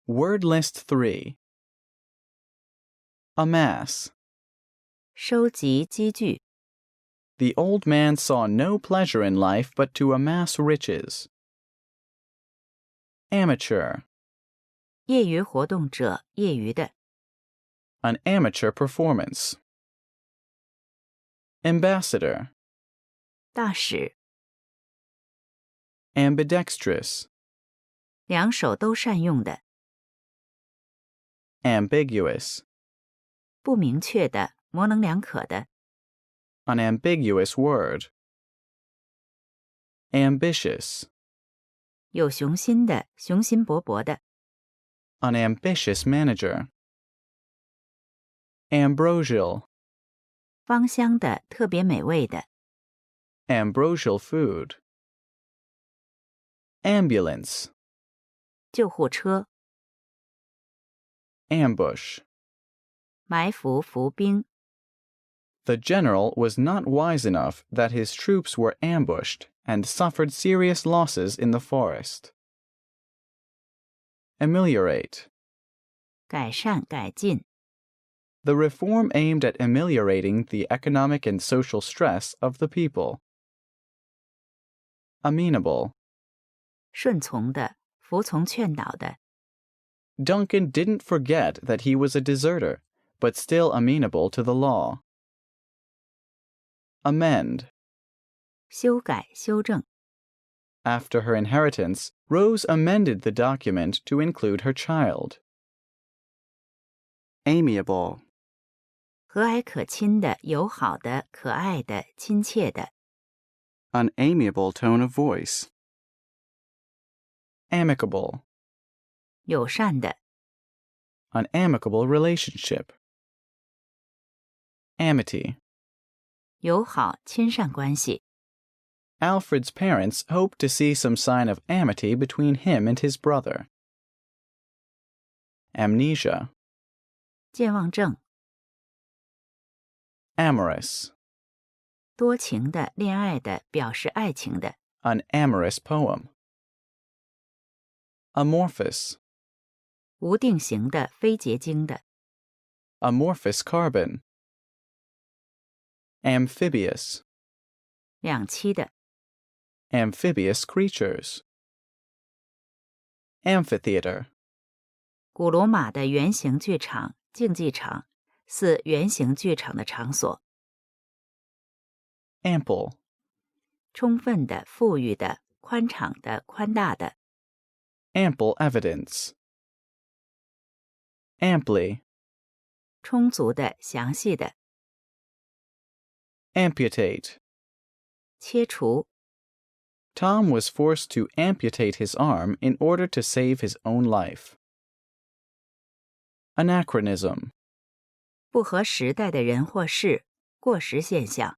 Word list 3. Amass. 收集积聚， The old man saw no pleasure in life but to amass riches. Amateur. 业余活动者，业余的， An amateur performance. Ambassador. 大使， Ambidextrous. 两手都善用的， Ambiguous. 不明确的，模棱两可的， An ambiguous word. Ambitious. 有雄心的，雄心勃勃的， An ambitious manager. Ambrosial. 芳香的，特别美味的， Ambrosial food. Ambulance. 救护车， Ambush. 埋伏伏兵， The general was not wise enough that his troops were ambushed and suffered serious losses in the forest. Ameliorate. 改善改进， The reform aimed at ameliorating the economic and social stress of the people. Amenable. 顺从的，服从劝导的， Duncan didn't forget that he was a deserter, but still amenable to the law. Amend. 修改修正， After her inheritance, Rose amended the document to include her child. Amiable. 和蔼可亲的，友好的，可爱的，亲切的， An amiable tone of voice. Amicable. 友善的， An amicable relationship. Amity. 友好亲善关系， Alfred's parents hoped to see some sign of amity between him and his brother. Amnesia. 健忘症， Amorous. 多情的，恋爱的，表示爱情的， An amorous poem. Amorphous. 无定型的，非结晶的， Amorphous carbon. Amphibious. 两栖的， Amphibious creatures. Amphitheater. 古罗马的圆形剧场、竞技场，似圆形剧场的场所， Ample. 充分的、富裕的、宽敞的、宽大的， Ample evidence. Amply. 充足的、详细的， Amputate. 切除， Tom was forced to amputate his arm in order to save his own life. Anachronism. 不合时代的人或事，过时现象，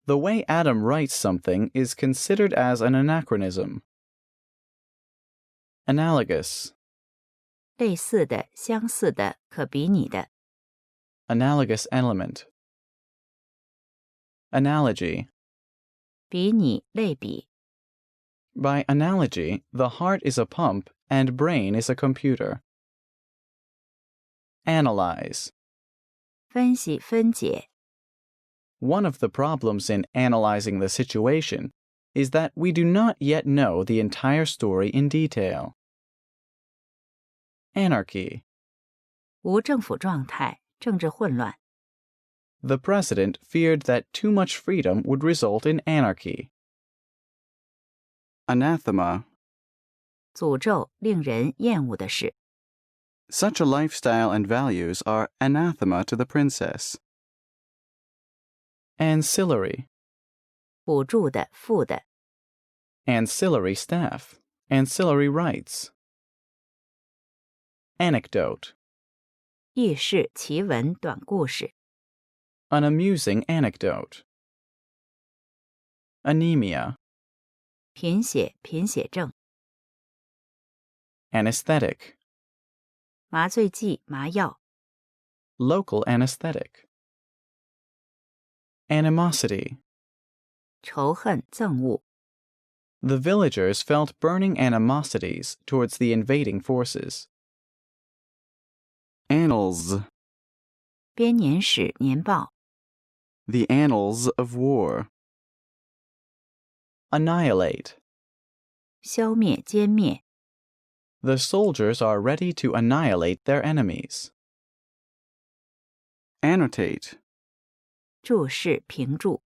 The way Adam writes something is considered as an anachronism. Analogous. 类似的、相似的、可比拟的， Analogous element. Analogy. 比拟、类比， By analogy, the heart is a pump and brain is a computer. Analyze. 分析、分解， One of the problems in analyzing the situation is that we do not yet know the entire story in detail. Anarchy. 无政府状态，政治混乱， The president feared that too much freedom would result in anarchy. Anathema. 诅咒、令人厌恶的事， Such a lifestyle and values are anathema to the princess. Ancillary. 补助的、附的， Ancillary staff. Ancillary rights. Anecdote. 轶事、奇闻、短故事， An amusing anecdote. Anemia. 贫血、贫血症， Anesthetic. 麻醉剂、麻药， Local anesthetic. Animosity. 仇恨、憎恶， The villagers felt burning animosities towards the invading forces. Annals. 编年史年报。The annals of war. Annihilate. 消灭歼灭。The soldiers are ready to annihilate their enemies. Annotate. 注释评注。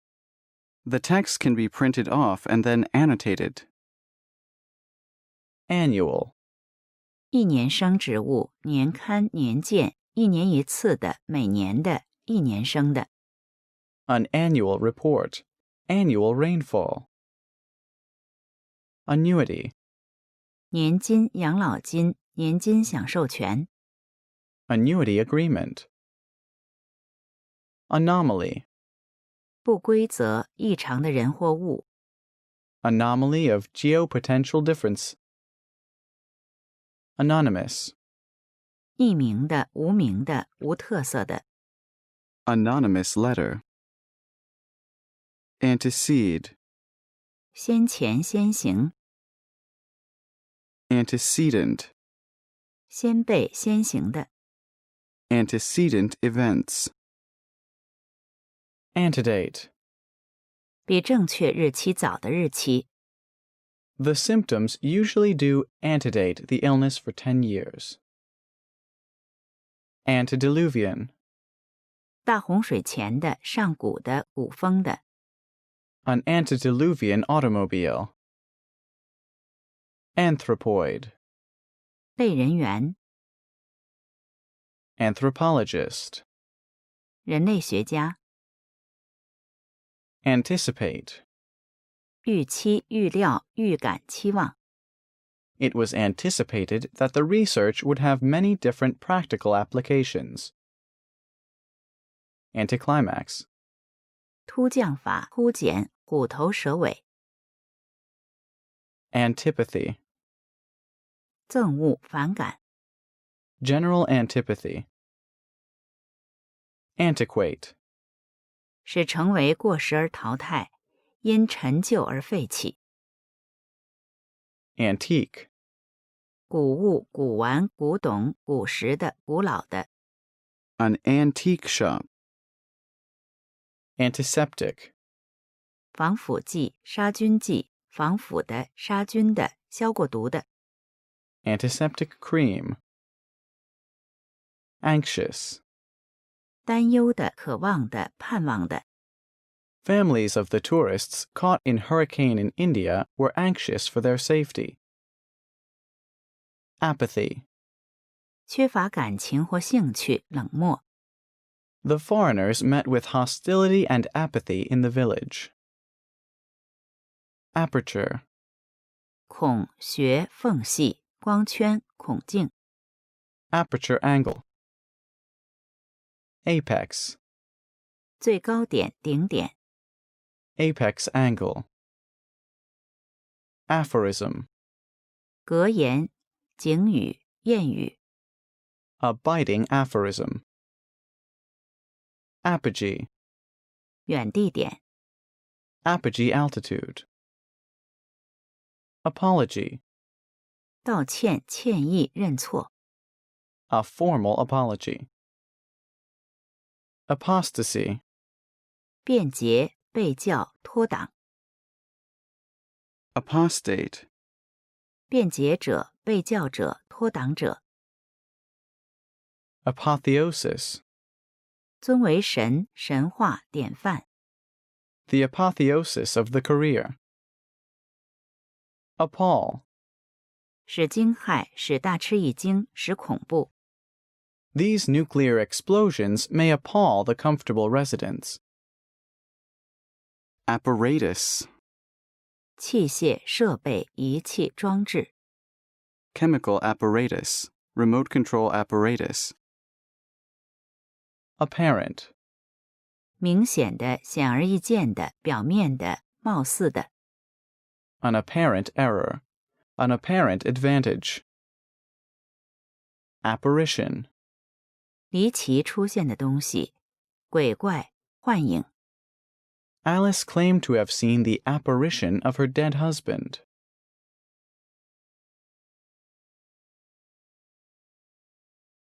The text can be printed off and then annotated. Annual. 一年生植物，年刊年鉴，一年一次的，每年的，一年生的。An annual report. Annual rainfall. Annuity. 年金、养老金、年金享受权。Annuity agreement. Anomaly. 不规则、异常的人或物。Anomaly of geopotential difference. Anonymous. 匿名的、无名的、无特色的。Anonymous letter. Antecede. 先前先行。Antecedent. 先辈先行的。Antecedent events. Antedate. 比正确日期早的日期。The symptoms usually do antedate the illness for 10 years. Antediluvian. 大洪水前的、上古的、古风的。An antediluvian automobile. Anthropoid. 类人猿。Anthropologist. 人类学家。Anticipate. 预期、预料、预感、期望。It was anticipated that the research would have many different practical applications. Anticlimax. 突降法、突减、虎头蛇尾。Antipathy. 憎恶、反感。General antipathy. Antiquate. 使成为过时而淘汰，因陈旧而废弃。Antique. 古物、古玩、古董、古时的、古老的。An antique shop. Antiseptic. 防腐剂、杀菌剂、防腐的、杀菌的、消过毒的。Antiseptic cream. Anxious. 担忧的、渴望的、盼望的。Families of the tourists caught in hurricane in India were anxious for their safety. Apathy. 缺乏感情或兴趣，冷漠。The foreigners met with hostility and apathy in the village. Aperture. 孔穴、缝隙、光圈、孔径。Aperture angle. Apex. 最高点、顶点。Apex angle. Aphorism. 格言、警语、谚语。A biting aphorism. Apogee. 远地点。Apogee altitude. Apology. 道歉、歉意、认错。A formal apology. Apostasy. 辩解、被教、脱党。Apostate. 辩解者、被教者、脱党者。Apotheosis. 尊为神、神话、典范。The apotheosis of the career. Appall. 使惊骇，使大吃一惊，使恐怖。These nuclear explosions may appall the comfortable residents. Apparatus. 器械、设备、仪器、装置。Chemical apparatus. Remote control apparatus. Apparent. 明显的、显而易见的、表面的、貌似的。An apparent error. An apparent advantage. Apparition. 离奇出现的东西，鬼怪、幻影。Alice claimed to have seen the apparition of her dead husband.